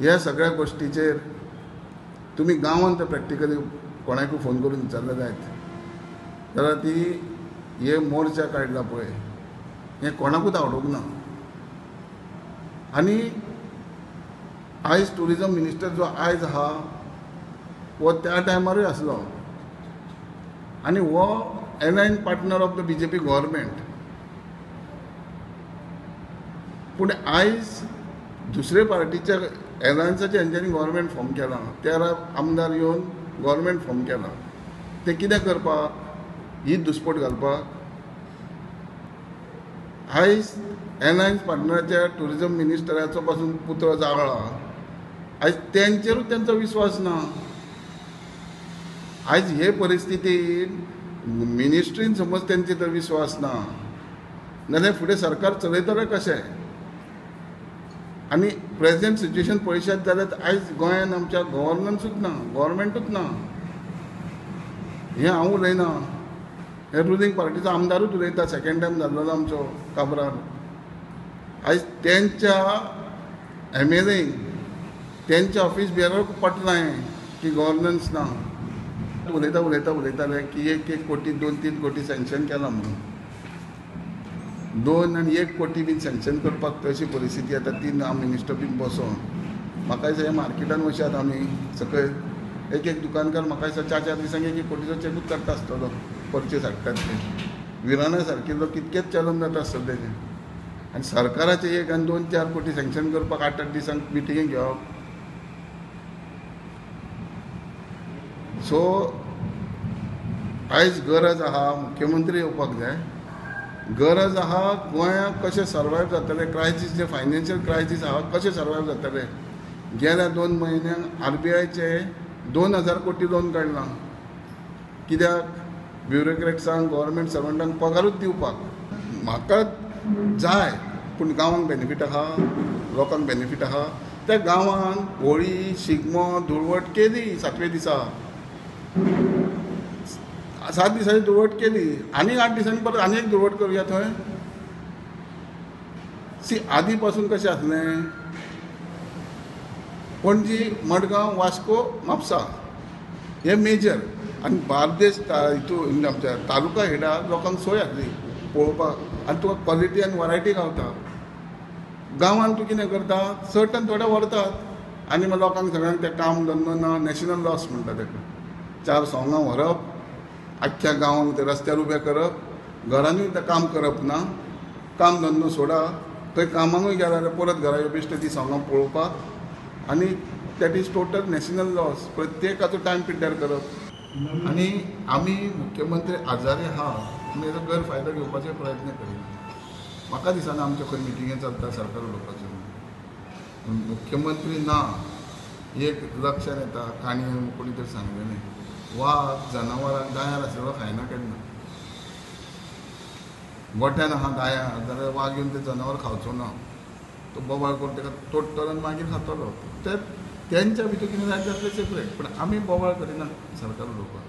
ह्या सगळ्या गोष्टीचेर तुम्ही गांवांत प्रॅक्टिकली कोणाकूय फोन करून विचारले जायत जाल्यार ती हे मोर्चा काडला पळय हें कोणाकूच आवडूंक ना. आनी आयज टुरिजम मिनिस्टर जो आयज आहा वो त्या टायमारूय आसलो आनी हो alliance partner of the BJP government. पूण आयज दुसरे पार्टीच्या एलायन्साचे हेंच्यांनी गव्हर्मेंट फॉर्म केला, 13 आमदार येवन गव्हर्मेंट फॉर्म केला. ते कितें करपाक? ही दुस्पट घालपाक. आयज एलायन्स पार्टनराच्या टुरिजम मिनिस्टराचो पासून पुतळो जाळा. आयज तेंचेरूच तेंचो विश्वास ना. आयज हे परिस्थितीन मिनिस्ट्रीन समज तेंचे तर विश्वास ना जाल्यार फुडें सरकार चलयतले कशें? आनी प्रेजेंट सिच्युएशन पळयशात जाल्यार आयज गोंयांत आमच्या गव्हर्नन्सूच ना, गव्हर्मेंटूच ना. हें हांव उलयना, हे रुलींग पार्टीचो आमदारूच उलयता. सेकंड टायम जाल्लो आमचो काबरार. आयज तेंच्या MLAंक तेंच्या ऑफिस बियराक पटनाय की गव्हर्नन्स ना. उलयताले की 1 कोटी 2-3 कोटी सँक्शन केला म्हणून. 2 आनी 1 कोटी बीन सँक्शन करपाक तशी परिस्थिती आतां 3 मिनिस्टर बीन बसोन. म्हाका दिसता मार्केटान वशात आमी सकयल एक दुकानकार म्हाका दिसता 4 दिसांक 1 कोटीचो चॅकूच काडटा आसतलो परचेस हाडटात ते. विराना सारकिल्लो कितकेच चलन जाता आसतले तेजें. आनी सरकाराचे 1 आनी 2-4 कोटी सँक्शन करपाक 8 दिसांक मिटिंगे घेवप. सो आयज गरज आहा मुख्यमंत्री येवपाक जाय. गरज आहा गोंयांक कशें सर्वायव जातले, क्रायसीस जे फायनान्शियल क्रायसीस आहा कशें सर्वायव जातले. गेल्या 2 म्हयन्यांक RBIचे 2000 कोटी लोन काडलां. कित्याक? ब्युरोक्रेट्सांक गव्हर्मेंट सर्वंटांक पगारूच दिवपाक. म्हाका जाय पूण गांवांक बेनिफीट आहा, लोकांक बेनिफीट आहा. त्या गांवांत होळी, शिगमो, धुळवट केली 7व्या दिसा. 7 दिसांची धुळवट केली. आनी 8 दिसांनी परत आनी एक धुळवट करुया थंय. आदी पासून कशें आसलें? पणजी, मडगांव, वास्को, म्हापसा हे मेजर. आनी बार्देस हितून आमच्या तालुका हेडा लोकांक सोय आसली पळोवपाक. आनी तुका क्वॉलिटी आनी वरायटी गावता. गांवांत तूं कितें करता? सर्टन थोडे व्हरतात आनी मागीर लोकांक सगळ्यांक तें काम धंदो ना, नॅशनल लॉस म्हणटा ताका. 4 सोंगां व्हरप, आख्ख्या गांवांक ते रस्त्यार उबे करप, घरांनूय तें काम करप ना. काम धंदो सोडा. थंय कामाकूय गेला जाल्यार परत घरा येवपी ती सोंगां पळोवपाक. आनी that is total national loss. प्रत्येकाचो टायम पिड्ड्यार करप. आनी आमी मुख्यमंत्री आजारी आहा आमी हेजो गैरफायदो घेवपाचे प्रयत्न करिना. म्हाका दिसना आमचे खंय मिटिंगे चलता सरकार उलोवपाच्यो. मुख्यमंत्री ना. एक लक्षांत येता काणयेन कोणी तरी सांगलेलें, वाघ जनावरांक दायार आसलेलो खायना केन्ना. गोठ्यान आहा दायार जाल्यार वाघ येवन तें जनावर खावचो ना. तो बोवाळ करून ताका तोडटलो आनी मागीर खातलो. तेंच्या भितर कितें जाय तें सेपरेट. पूण आमी बोवाळ करिना सरकार उलोवपाक.